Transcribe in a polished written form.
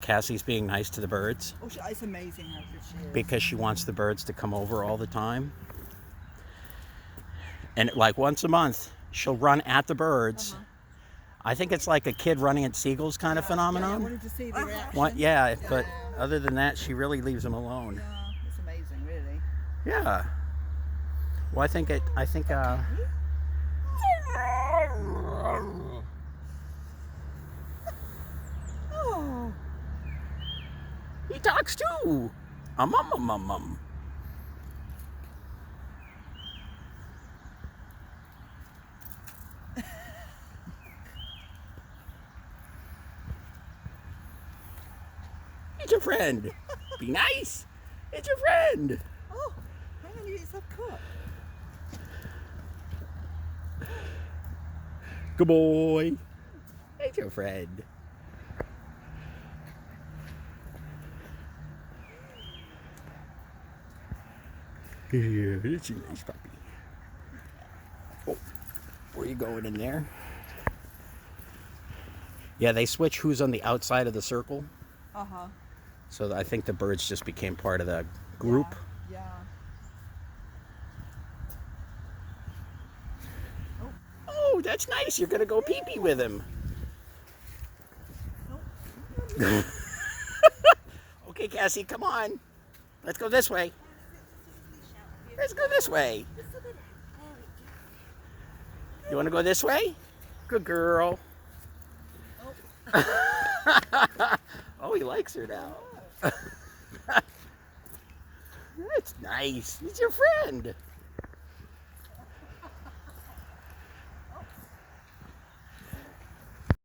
Cassie's being nice to the birds. Oh, it's amazing how good she is. Because she wants the birds to come over all the time. And like once a month, she'll run at the birds. I think it's like a kid running at seagulls kind of phenomenon. Yeah, I wanted to see the reaction. But other than that, she really leaves them alone. Yeah, it's amazing, really. Yeah. Well, I think Oh. He talks too. Um. It's your friend. Be nice. It's your friend. Oh, hang on, it's a cup. Good boy. It's your friend. Yeah, it's a nice puppy. Oh, where are you going in there? Yeah, they switch who's on the outside of the circle. So I think the birds just became part of the group. Yeah. Oh, that's nice. You're going to go pee-pee with him. Okay, Cassie, come on. Let's go this way. Let's go this way. You want to go this way? Good girl. Oh, he likes her now. That's nice. He's your friend.